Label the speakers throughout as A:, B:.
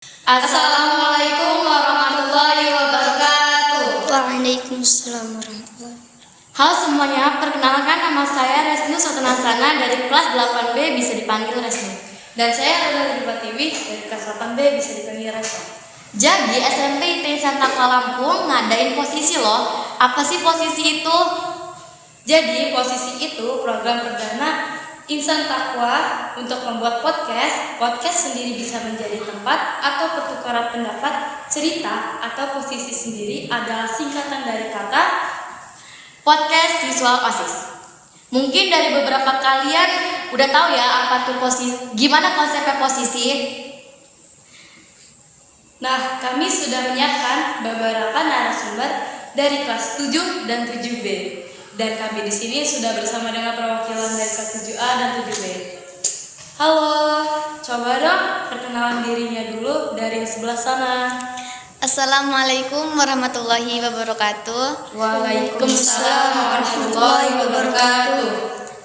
A: Assalamualaikum warahmatullahi wabarakatuh.
B: Waalaikumsalam warahmatullahi wabarakatuh.
A: Halo semuanya, perkenalkan nama saya Resnu Sotanasana dari kelas 8B, bisa dipanggil Resnu.
C: Dan saya Roda Pratiwi dari kelas 8B, bisa dipanggil Resnu.
A: Jadi SMP ITB Santa Lampung ngadain posisi loh. Apa sih posisi itu?
C: Jadi posisi itu program perdana Insan Takwa untuk membuat podcast. Podcast sendiri bisa menjadi tempat atau pertukaran pendapat, cerita, atau posisi sendiri adalah singkatan dari kata
A: Podcast Visual OSIS. Mungkin dari beberapa kalian udah tahu ya apa tuh posisi, gimana konsepnya posisi.
C: Nah, kami sudah menyiapkan beberapa narasumber dari kelas 7 dan 7B. Dan kami di sini sudah bersama dengan perwakilan dari kelas 7A dan 7B. Halo, coba dong perkenalan dirinya dulu dari sebelah sana.
B: Assalamualaikum warahmatullahi wabarakatuh.
C: Waalaikumsalam warahmatullahi wabarakatuh.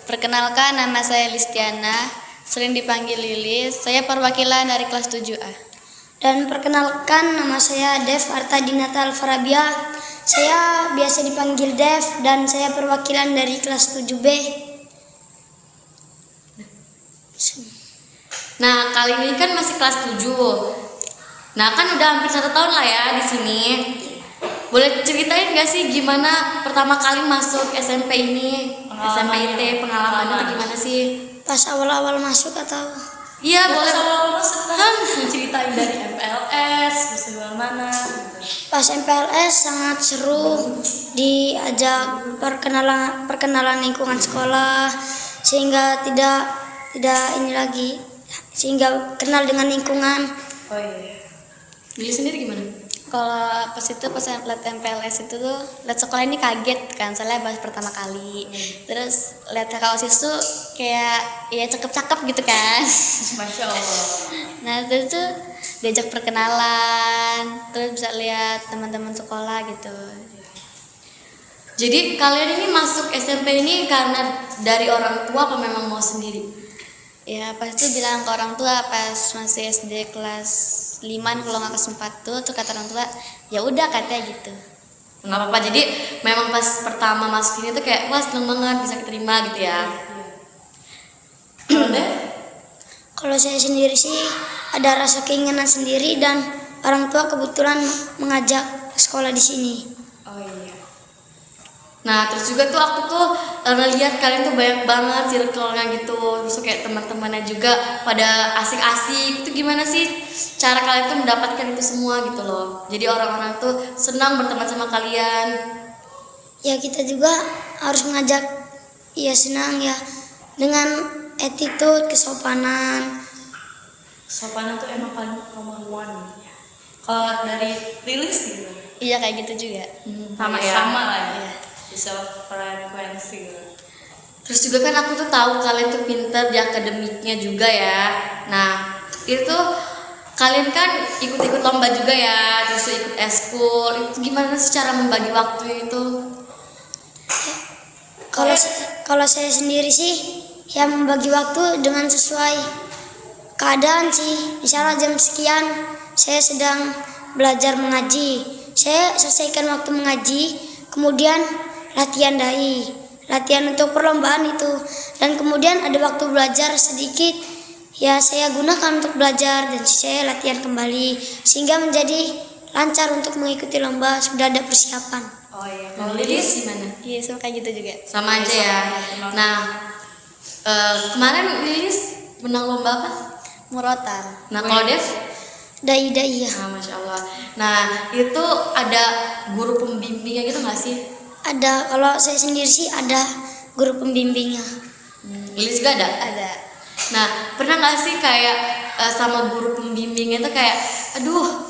B: Perkenalkan, nama saya Listiana, sering dipanggil Lilis. Saya perwakilan dari kelas 7A.
D: Dan perkenalkan, nama saya Dev Artadinata Alfarabia. Saya biasa dipanggil Dev dan saya perwakilan dari kelas 7B.
A: Nah, kali ini kan masih kelas 7. Nah, kan udah hampir 1 tahun lah ya di sini. Boleh ceritain gak sih gimana pertama kali masuk SMP ini? SMP IT, pengalamannya tuh gimana sih?
D: Pas awal-awal masuk atau?
A: Iya, boleh.
C: Ceritain dari MPLS, terus mana gitu.
D: Pas MPLS sangat seru, diajak perkenalan lingkungan sekolah sehingga tidak ini lagi, sehingga kenal dengan lingkungan.
C: Oh iya.
A: Billy sendiri gimana?
B: Kalau pas lihat MPLS itu tuh, lihat sekolah ini kaget kan, soalnya baru pertama kali. Terus lihat kakak OSIS tuh kayak ya cakep-cakep gitu kan.
C: Masya Allah.
B: Nah terus tuh diajak perkenalan, terus bisa lihat teman-teman sekolah gitu.
A: Jadi kalian ini masuk SMP ini karena dari orang tua apa memang mau sendiri?
B: Ya pas itu bilang ke orang tua pas masih SD kelas 5 kalau nggak kelas 4 tuh kata orang tua ya udah katanya gitu.
A: Nggak apa-apa, jadi memang pas pertama masuk ini tuh kayak wah seneng banget bisa keterima gitu ya.
D: Kalau saya sendiri sih ada rasa keinginan sendiri dan orang tua kebetulan mengajak sekolah di sini.
C: Oh iya.
A: Nah terus juga tuh aku tuh ngeliat kalian tuh banyak banget circle-nya gitu. Terus kayak teman-temannya juga pada asik-asik. Itu gimana sih cara kalian tuh mendapatkan itu semua gitu loh. Jadi orang-orang tuh senang berteman sama kalian.
D: Ya kita juga harus mengajak, ya senang ya, dengan attitude, kesopanan.
C: Sopan itu emang paling nomor one. Kalau dari Lilis gitu.
B: Iya kayak gitu juga.
A: Sama ya.
C: Sama lah ya.
B: Iya.
C: Bisa frekuensi gitu.
A: Terus juga kan aku tuh tahu kalian tuh pintar di akademiknya juga ya. Nah itu kalian kan ikut-ikut lomba juga ya, terus ikut eskul. Itu gimana sih cara membagi waktu itu?
D: Kalau saya sendiri sih ya membagi waktu dengan sesuai keadaan sih. Misalnya jam sekian saya sedang belajar mengaji, saya selesaikan waktu mengaji, kemudian latihan dai, latihan untuk perlombaan itu, dan kemudian ada waktu belajar sedikit, ya saya gunakan untuk belajar dan saya latihan kembali sehingga menjadi lancar untuk mengikuti lomba, sudah ada persiapan.
C: Oh iya.
A: Kalau Lilis gimana?
B: Iya sama kayak gitu juga.
A: Sama aja ya. Nah kemarin Lilis menang lomba apa?
B: Murotal.
A: Nah kalau Dev?
D: Dai ya.
A: Nah masya Allah. Nah itu ada guru pembimbingnya gitu nggak sih?
D: Ada, kalau saya sendiri sih ada guru pembimbingnya.
A: Lilis juga ada?
B: Ada.
A: Nah pernah nggak sih kayak sama guru pembimbingnya tuh kayak aduh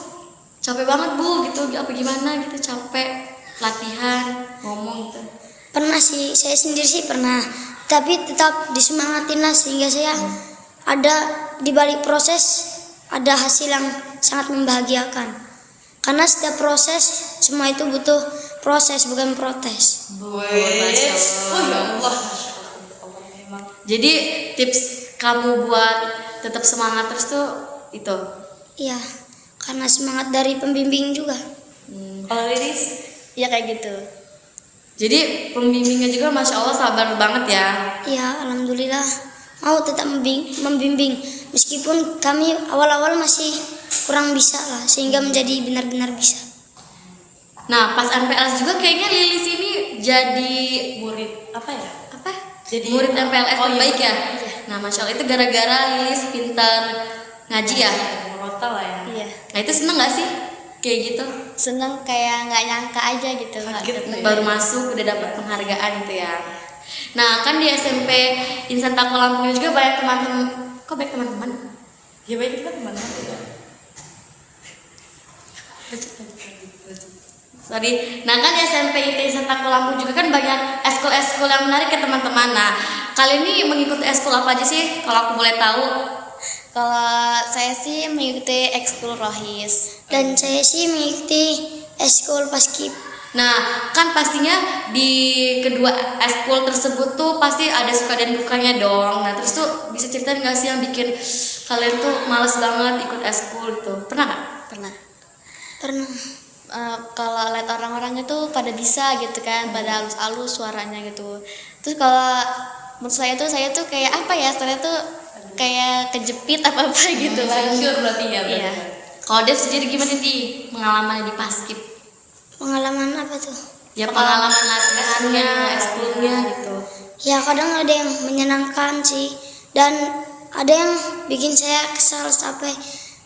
A: capek banget bu gitu apa gimana gitu, capek latihan ngomong gitu?
D: Pernah sih, saya sendiri sih pernah, tapi tetap disemangatin lah sehingga saya ada di balik proses ada hasil yang sangat membahagiakan. Karena setiap proses semua itu butuh proses bukan protes.
A: Masya Allah.
C: Oh ya Allah.
A: Jadi tips kamu buat tetap semangat terus tuh itu?
D: Iya. karena semangat dari pembimbing juga.
C: Kalau Lilis?
B: Ya kayak gitu.
A: Jadi pembimbingnya juga Masya Allah sabar banget ya.
D: Ya, alhamdulillah mau tetap membimbing meskipun kami awal-awal masih kurang bisa lah sehingga menjadi benar-benar bisa.
A: Nah pas MPLS juga kayaknya Lilis ini jadi
C: Murid apa ya?
A: apa?
C: Jadi
A: Murid MPLS
C: oh,
A: terbaik
C: iya.
A: ya. Nah Masya Allah itu gara-gara Lilis pintar ngaji ya.
C: Murotal lah ya.
B: Iya.
A: Nah itu seneng gak sih kayak gitu?
B: Seneng kayak nggak nyangka aja gitu.
C: Kaget ya.
A: Baru masuk udah dapat penghargaan gitu ya. Nah kan di SMP Insan Tako Lampung juga banyak teman-teman. Kok banyak teman-teman?
C: Ya baik kita teman ya.
A: Sorry. Nah kan di SMP IT Insan Tako Lampung juga kan banyak eskul-eskul yang menarik ke teman-teman. Nah kali ini mengikuti eskul apa aja sih kalau aku boleh tahu?
B: Kalau saya sih mengikuti ekskul Rohis.
D: Dan saya sih mengikuti eskul paskib.
A: Nah, kan pastinya di kedua eskul tersebut tuh pasti ada suka dan dukanya dong. Nah, terus tuh bisa ceritain gak sih yang bikin kalian tuh males banget ikut eskul gitu? Pernah gak?
B: Pernah.
D: Pernah.
B: Kalau lihat orang-orang itu pada bisa gitu kan, pada halus-halus suaranya gitu. Terus kalau menurut saya tuh kayak apa ya? Sebenarnya tuh kayak kejepit apa-apa gitu lah.
C: Insecure berarti ya.
B: Iya.
A: Kalau Dev sendiri gimana di pengalamannya di paskib?
D: Pengalaman apa tuh?
A: Ya pengalaman latihannya, eskulnya gitu.
D: Ya kadang ada yang menyenangkan sih dan ada yang bikin saya kesal sampai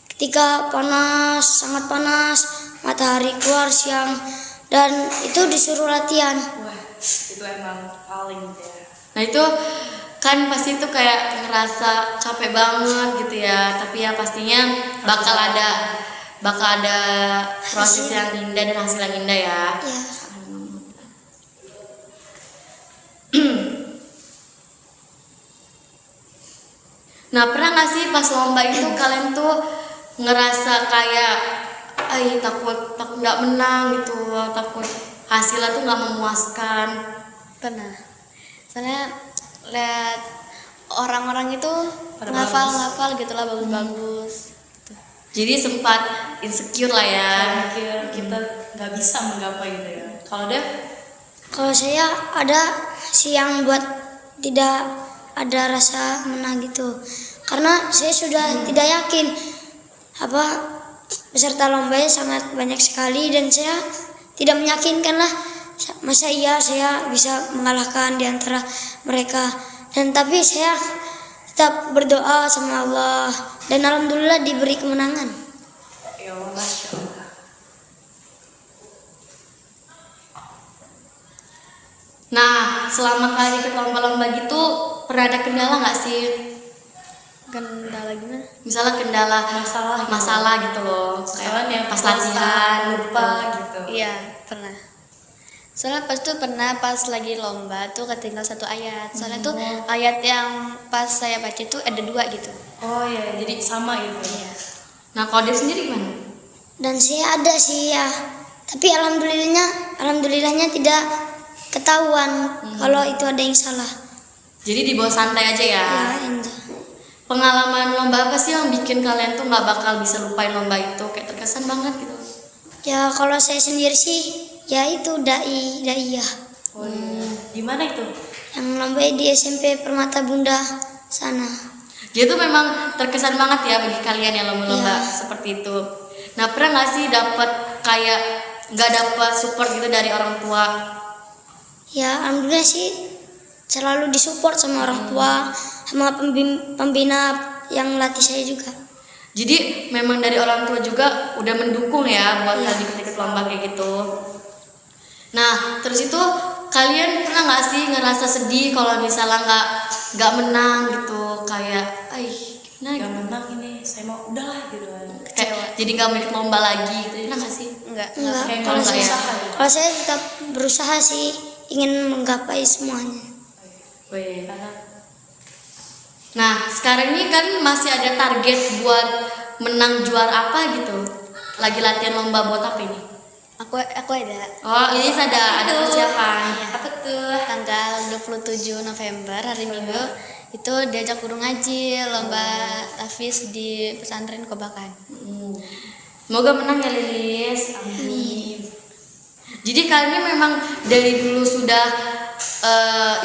D: ketika panas, sangat panas, matahari keluar siang dan itu disuruh latihan.
C: Wah, itu emang paling gitu ya.
A: Nah itu kan pasti tuh kayak ngerasa capek banget gitu ya. Tapi ya pastinya bakal ada proses yang indah dan hasil yang indah ya.
D: Ya,
A: Nah pernah gak sih pas lomba itu kalian tuh ngerasa kayak takut nggak menang gitu, takut hasilnya tuh nggak memuaskan?
B: Pernah. Soalnya lihat orang-orang itu
C: Pada
B: ngafal gitu lah, bagus-bagus.
A: Jadi sempat insecure lah ya.
C: Mikir kita nggak bisa menggapai gitu ya. Kalau Dev?
D: kalau saya ada sih yang buat tidak ada rasa menang gitu. Karena saya sudah tidak yakin apa peserta lombanya sangat banyak sekali dan saya tidak meyakinkan lah masa iya saya bisa mengalahkan di antara mereka. Dan tapi saya tetap berdoa sama Allah dan alhamdulillah diberi kemenangan.
C: Ya Allah, Masya Allah.
A: Nah selama kalian ikut lomba-lomba gitu pernah ada kendala nggak sih?
B: Kendala gimana?
A: Misalnya kendala masalah gitu loh,
C: Kesalahan yang
A: pas latihan
C: lupa gitu.
B: Iya, pernah. Soalnya pas lagi lomba tuh ketinggal satu ayat. Soalnya tuh ayat yang pas saya baca itu ada 2 gitu.
C: Oh ya, jadi sama gitu.
B: Iya.
A: Nah kalau dia sendiri gimana?
D: Dan saya ada sih ya, tapi alhamdulillahnya tidak ketahuan kalau itu ada yang salah.
A: Jadi dibawa santai aja ya.
D: Ya, enggak.
A: Pengalaman lomba apa sih yang bikin kalian tuh nggak bakal bisa lupain lomba itu? Kayak terkesan banget gitu.
D: Ya kalau saya sendiri sih, ya itu daiyah
C: Oh iya. Di mana itu?
D: yang lomba di SMP Permata Bunda sana.
A: Dia tuh memang terkesan banget ya bagi kalian yang lomba-lomba
D: Iya.
A: seperti itu. Nah pernah nggak sih dapat kayak nggak dapat support gitu dari orang tua?
D: Ya alhamdulillah sih selalu disupport sama orang tua, sama pembina yang latih saya juga.
A: Jadi memang dari orang tua juga udah mendukung ya buat
D: Iya.
A: kalian ikut lomba kayak gitu. Nah terus itu kalian pernah nggak sih ngerasa sedih kalau misalnya nggak menang gitu, kayak gimana
C: Gak
A: gitu?
C: menang ini, saya mau udahlah gitu kan.
A: Kayak jadi nggak mau ikut lomba lagi gitu, pernah nggak sih?
B: Enggak.
D: Enggak,
C: Kayak
D: kalau
C: nggak
D: saya
C: usaha ya?
D: kalau saya tetap berusaha sih ingin menggapai semuanya.
A: Weh. Nah sekarang ini kan masih ada target buat menang juara apa gitu? Lagi latihan lomba buat apa ini?
B: Aku ada
A: Oh ini ada persiapan.
B: apa tuh? Tanggal 27 November hari Minggu itu diajak guru ngaji lomba tahfiz di pesantren Kobakan.
A: Semoga menang ya Lilis. Amin. Jadi kalian ini memang dari dulu sudah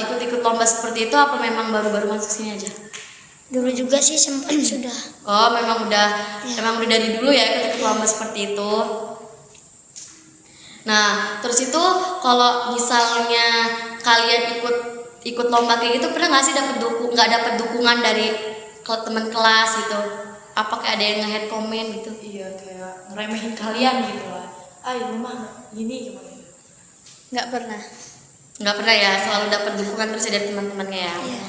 A: ikut-ikut lomba seperti itu apa memang baru-baru masuk sini aja?
D: Dulu juga sih sempat sudah.
A: Oh, memang udah dari dulu ya ikut-ikut lomba seperti itu. Nah, terus itu kalau misalnya kalian ikut lomba kayak gitu pernah nggak sih nggak dapat dukungan dari teman kelas gitu? Apa kayak ada yang nge-head comment gitu?
C: Iya, kayak ngeremehin kalian gitu lah. Lu mah gini gimana?
B: Nggak pernah.
A: Nggak pernah ya, selalu dapat dukungan terus dari teman-temannya ya.
D: Iya.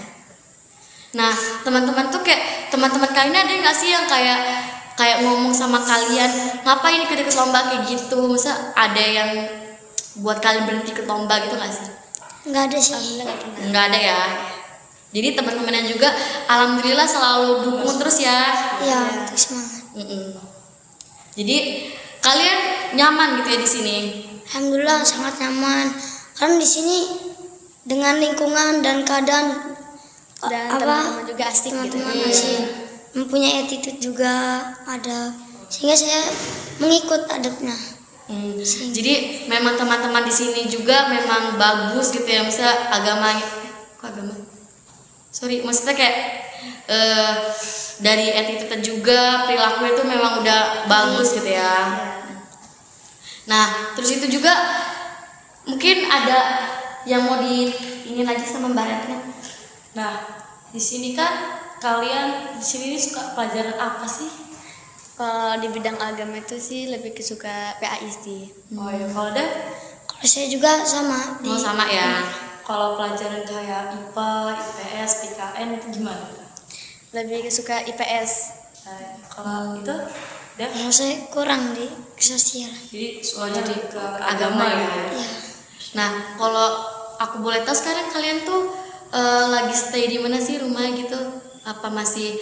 A: Nah, teman-teman tuh kayak teman-teman kalian ada nggak sih yang kayak ngomong sama kalian ngapain ikut-ikut lomba kayak gitu? Masa ada yang buat kalian berhenti ikut lomba gitu nggak sih?
D: Nggak ada sih.
B: Alhamdulillah nggak pernah.
A: Nggak ada ya. Jadi teman-temannya juga alhamdulillah selalu dukung terus ya.
D: Ya, untuk semangat.
A: Jadi kalian nyaman gitu ya di sini.
D: Alhamdulillah sangat nyaman. Kan di sini dengan lingkungan dan keadaan
B: Dan teman-teman juga asik gitu.
D: teman-teman masih mempunyai attitude juga ada, sehingga saya mengikut adabnya.
A: Jadi memang teman-teman di sini juga memang bagus gitu ya, misalnya maksudnya kayak dari attitude juga perilaku itu memang udah bagus gitu ya. Nah, terus itu juga mungkin ada yang mau ingin lagi sama Mbak Retno.
C: Nah, di sini kan kalian di sini suka pelajaran apa sih?
B: Kalau di bidang agama itu sih lebih suka PAISD.
C: Oh ya, kalau ada
D: Kalau saya juga sama di
A: Oh, sama ya.
C: kalau pelajaran kayak IPA, IPS, PKN itu gimana?
B: Lebih suka IPS.
C: Nah, kalau itu Dev,
D: kalau saya kurang di sosial.
C: jadi
A: Oh, jadi
C: ke
A: agama ya.
D: Ya,
A: Nah, kalau aku boleh tahu sekarang kalian tuh lagi stay di mana sih rumah gitu? Apa masih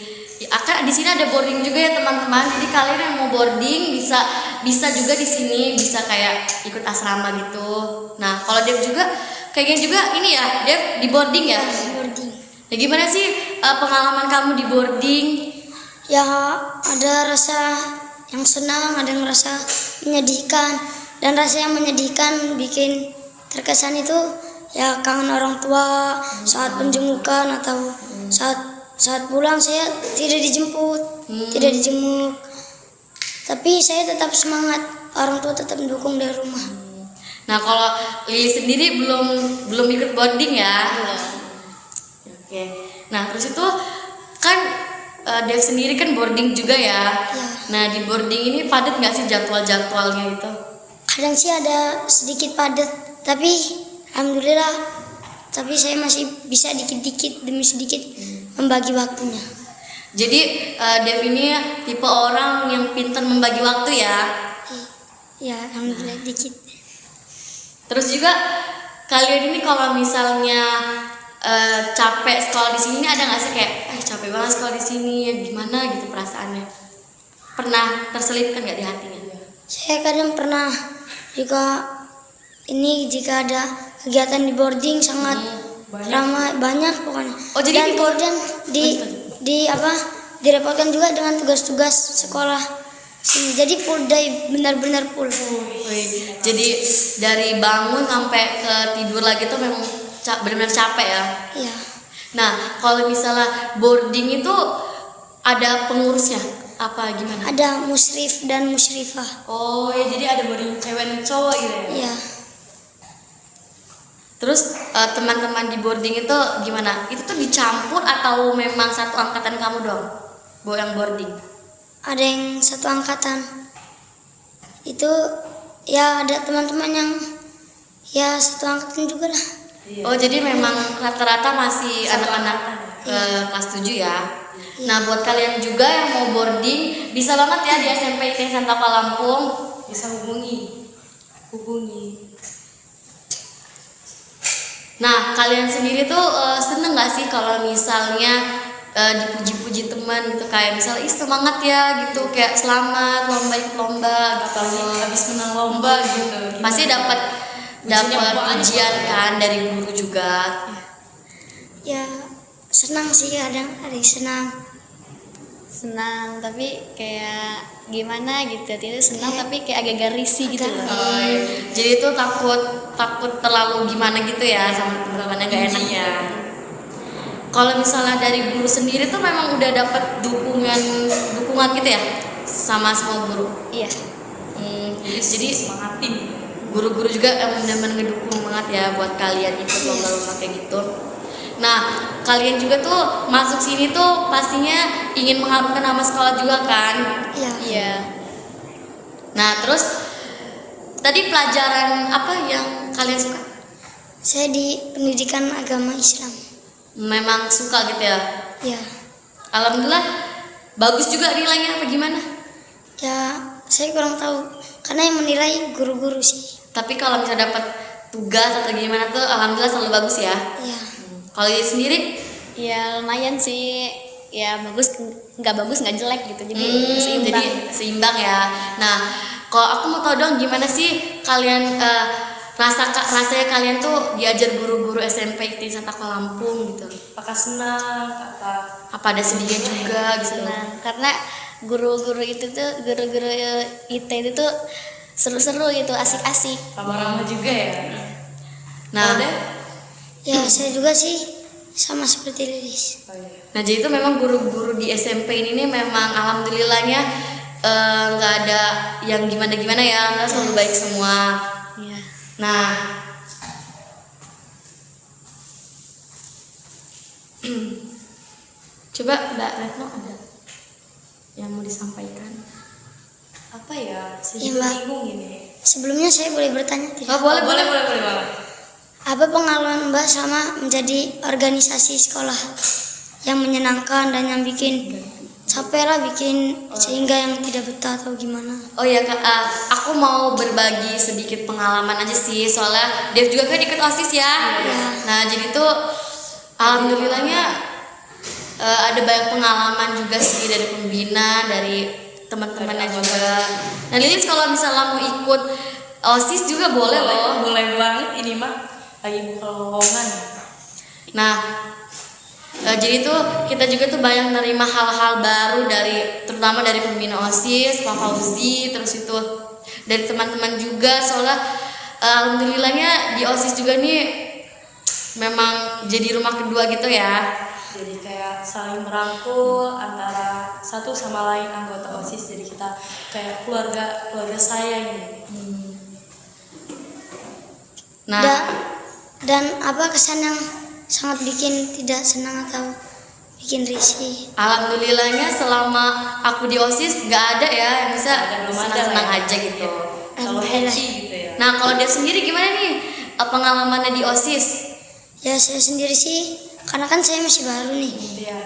A: akan di sini ada boarding juga ya teman-teman. Jadi kalian yang mau boarding bisa juga di sini, bisa kayak ikut asrama gitu. Nah, kalau Dev juga kayaknya juga ini ya, Dev di boarding ya.
D: boarding.
A: Nah, gimana sih pengalaman kamu di boarding?
D: Ya, ada rasa yang senang, ada yang rasa menyedihkan, dan rasa yang menyedihkan bikin terkesan itu ya kangen orang tua saat penjengukan atau saat pulang saya tidak dijemput, tidak dijenguk. Tapi saya tetap semangat, orang tua tetap mendukung dari rumah.
A: Nah, kalau Lili sendiri belum ikut boarding ya? Oke. Nah, terus itu kan Dev sendiri kan boarding juga ya.
D: Ya.
A: Nah, di boarding ini padat nggak sih jadwal-jadwalnya itu?
D: Kadang sih ada sedikit padat, tapi alhamdulillah. Tapi saya masih bisa dikit-dikit demi sedikit membagi waktunya.
A: Jadi Dev ini tipe orang yang pintar membagi waktu ya.
D: Ya, alhamdulillah dikit.
A: Terus juga kalian ini kalau misalnya capek sekolah di sini ada nggak sih kayak capek banget sekolah di sini, gimana gitu perasaannya? Pernah terselipkan nggak di hatinya?
D: Saya kadang pernah jika ada kegiatan di boarding sangat ramai banyak pokoknya.
A: Oh, jadi
D: dan
A: di
D: kemudian direpotkan juga dengan tugas-tugas sekolah sini. Jadi full day, benar-benar full.
A: Wih, jadi dari bangun sampai ke tidur lagi tuh memang benar-benar capek ya.
D: Ya,
A: Nah, kalau misalnya boarding itu ada pengurusnya apa gimana?
D: ada musyrif dan musyrifah.
C: oh ya, jadi ada boarding cewek dan cowok gitu ya?
D: Ya,
A: Terus teman-teman di boarding itu gimana? Itu tuh dicampur atau memang satu angkatan kamu doang? Yang boarding?
D: ada yang satu angkatan. Itu ya ada teman-teman yang ya satu angkatan juga lah.
C: Iya.
A: Oh, jadi memang rata-rata masih anak-anak kelas 7 ya. Nah, buat kalian juga yang mau boarding bisa banget ya di SMP ITS Santapa Lampung.
C: Bisa hubungi.
A: Nah, kalian sendiri tuh seneng gak sih kalau misalnya dipuji-puji teman gitu, kayak misalnya semangat ya gitu, kayak selamat lomba gitu.
C: Habis menang lomba gitu.
A: Pasti dapat pujian kan dari guru juga.
D: Ya senang sih, kadang ada yang senang.
B: senang tapi kayak gimana gitu, itu senang tapi kayak agak-agak risih gitu loh.
A: Oh, iya. Jadi tuh takut terlalu gimana gitu ya sama teman-temannya, gak enak ya. Kalau misalnya dari guru sendiri tuh memang udah dapat dukungan gitu ya sama semua guru.
B: Iya.
A: Jadi
C: Semangatin.
A: guru-guru juga benar-benar ngedukung banget ya buat kalian ikut lomba-lomba kayak gitu. Nah, kalian juga tuh masuk sini tuh pastinya ingin mengharumkan nama sekolah juga kan?
D: Iya.
B: Iya.
A: Nah, terus tadi pelajaran apa yang kalian suka?
D: Saya di pendidikan agama Islam.
A: Memang suka gitu ya?
D: Ya,
A: Alhamdulillah, bagus juga nilainya apa gimana?
D: ya saya kurang tahu karena yang menilai guru-guru sih.
A: Tapi kalau misalnya dapat tugas atau gimana tuh, alhamdulillah selalu bagus ya.
D: Ya,
A: Kalau dia sendiri,
B: Ya lumayan sih. Ya bagus, nggak bagus nggak jelek gitu. Jadi seimbang.
A: jadi seimbang ya. Nah, kalau aku mau tahu dong gimana sih kalian rasanya kalian tuh diajar guru-guru SMP di Santako Lampung gitu.
C: Apakah senang?
A: Apa ada sedihnya juga gitu?
B: Senang karena guru-guru itu tuh guru-guru IT itu tuh seru-seru gitu, asik-asik.
C: Ramah-ramah juga ya.
A: Nah,
D: ya saya juga sih sama seperti Lilis.
C: Oh, iya.
A: nah jadi itu memang guru-guru di SMP ini nih memang alhamdulillahnya nggak ada yang gimana-gimana ya, alhamdulillah selalu baik semua.
B: Iya.
A: Nah, coba Mbak Retno ada yang mau disampaikan?
C: Apa ya? Saya
D: Iya,
C: juga
D: Mbak.
C: bingung ini.
D: Sebelumnya saya boleh bertanya tidak?
A: Oh, boleh.
C: boleh banget.
D: Apa pengalaman Mbak selama menjadi organisasi sekolah yang menyenangkan dan yang bikin capek lah bikin sehingga yang tidak betah atau gimana?
A: Oh ya Kak, aku mau berbagi sedikit pengalaman aja sih, soalnya Dev juga kan ikut OSIS ya. Nah jadi tuh alhamdulillahnya ada banyak pengalaman juga sih dari pembina, dari teman-temannya juga. Nah Lilis kalau misalnya mau ikut OSIS juga boleh loh.
C: Boleh banget ini mah lagi buka lowongan.
A: Nah, jadi tuh kita juga tuh banyak nerima hal-hal baru dari terutama dari pembina OSIS, Pak Fauzi, terus itu dari teman-teman juga, soalnya alhamdulillahnya di OSIS juga nih memang jadi rumah kedua gitu ya.
C: Jadi kayak saling merangkul antara satu sama lain anggota OSIS. Jadi kita kayak keluarga saya ini.
A: Nah,
D: Dan apa kesan yang sangat bikin tidak senang atau bikin risih?
A: alhamdulillahnya selama aku di OSIS nggak ada ya yang bisa
C: Belum ada
A: senang-senang
C: lah ya.
A: aja gitu.
C: Kalau happy gitu ya.
A: Nah, kalau dia sendiri gimana nih pengalamannya di OSIS?
D: Ya saya sendiri sih karena kan saya masih baru nih.
C: Iya.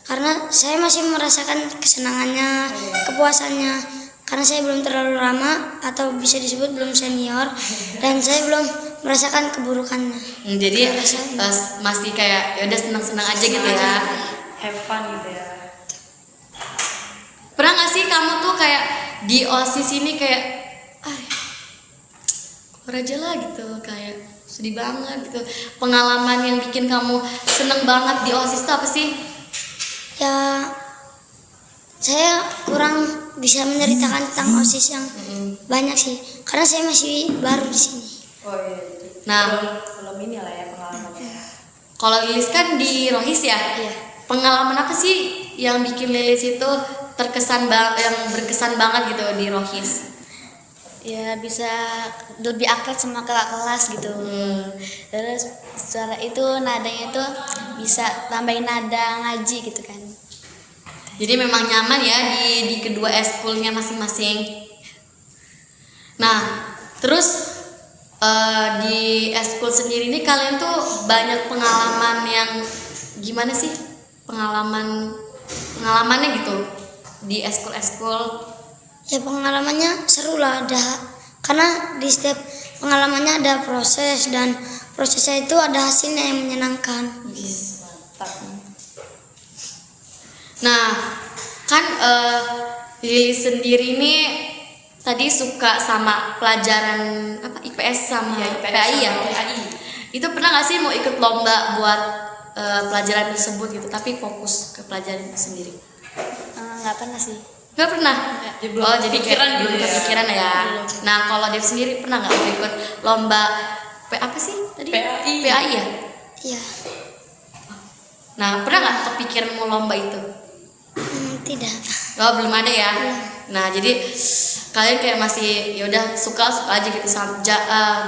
D: Karena saya masih merasakan kesenangannya, kepuasannya. Karena saya belum terlalu lama atau bisa disebut belum senior dan saya belum merasakan keburukannya.
A: Jadi
D: Rasanya.
A: masih kayak ya udah senang-senang aja gitu ya.
C: Have fun gitu ya.
A: Pernah nggak sih kamu tuh kayak di OSIS ini kayak keluar aja lah gitu, kayak sedih banget gitu. Pengalaman yang bikin kamu seneng banget di OSIS itu apa sih?
D: Ya saya kurang bisa menceritakan tentang OSIS yang banyak sih karena saya masih baru di sini.
C: Oh iya.
A: Nah,
C: belum ini lah ya pengalamannya.
A: kalau Lilis kan di Rohis ya.
B: Iya.
A: Pengalaman apa sih yang bikin Lilis itu yang berkesan banget gitu di Rohis?
B: Ya bisa lebih akrab sama kakak kelas gitu. Terus suara itu nadanya itu bisa tambahin nada ngaji gitu kan.
A: Jadi memang nyaman ya di kedua eskulnya masing-masing. Nah, terus di eskul sendiri ini kalian tuh banyak pengalaman yang gimana sih? Pengalamannya gitu di eskul-eskul.
D: Ya pengalamannya seru lah ada karena di setiap pengalamannya ada proses dan prosesnya itu ada hasilnya yang menyenangkan.
A: Nah, kan Lili sendiri ini tadi suka sama pelajaran apa IPS sama PAI ya?
C: PAI.
A: Itu pernah nggak sih mau ikut lomba buat pelajaran tersebut gitu, tapi fokus ke pelajaran itu sendiri?
B: nggak pernah sih.
A: Nggak pernah.
C: Ya, belum
A: Oh, jadi
C: kepikiran
A: kayak belum
C: gitu ya.
A: kepikiran ya.
B: Belum.
A: Nah, kalau Dev sendiri pernah nggak mau ikut lomba apa sih tadi?
C: PAI.
A: PAI ya.
D: Iya.
A: Nah, pernah nggak kepikiran mau lomba itu?
D: Tidak.
A: Oh, belum ada ya. Nah, jadi kalian kayak masih ya udah suka aja gitu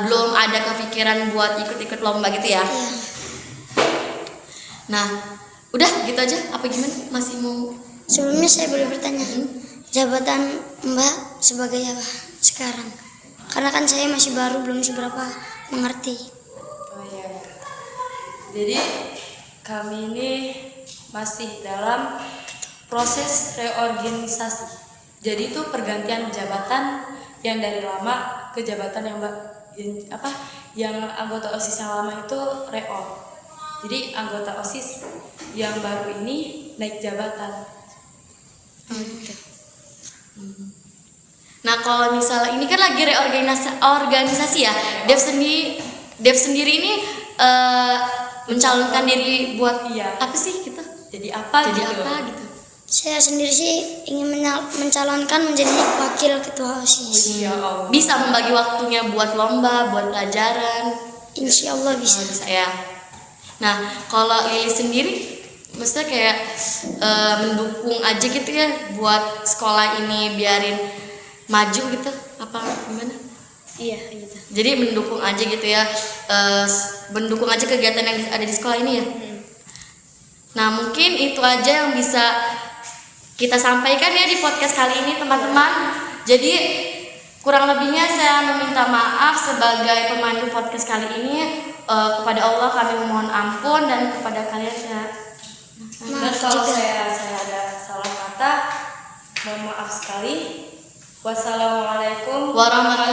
A: belum ada kepikiran buat ikut-ikut lomba gitu ya.
D: Iya.
A: Nah, udah gitu aja apa gimana? Masih mau
D: Sebelumnya saya boleh bertanya, jabatan Mbak sebagai apa sekarang? Karena kan saya masih baru, belum seberapa mengerti.
C: Oh iya. Jadi kami ini masih dalam proses reorganisasi. Jadi itu pergantian jabatan yang dari lama ke jabatan yang anggota OSIS yang lama itu reor. Jadi anggota OSIS yang baru ini naik jabatan.
A: Nah, kalau misalnya ini kan lagi organisasi ya. Dev sendiri ini mencalonkan diri buat
C: Iya.
A: apa sih kita?
C: Jadi apa
A: Jadi
C: gitu?
A: apa gitu?
D: Saya sendiri sih ingin mencalonkan menjadi wakil ketua OSIS.
C: Ya Allah.
A: Bisa membagi waktunya buat lomba, buat pelajaran.
D: Insya Allah bisa.
A: Oh, bisa ya. Nah, kalau Lili sendiri maksudnya kayak mendukung aja gitu ya buat sekolah ini biarin maju gitu apa gimana?
B: Iya gitu.
A: Jadi mendukung aja gitu ya, mendukung aja kegiatan yang ada di sekolah ini ya. Nah, mungkin itu aja yang bisa kita sampaikan ya di podcast kali ini teman-teman. Jadi kurang lebihnya saya meminta maaf sebagai pemandu podcast kali ini. Kepada Allah kami memohon ampun dan kepada kalian saya
C: Dan kalau saya ada salah kata, mohon maaf sekali. Wassalamualaikum
A: warahmatullahi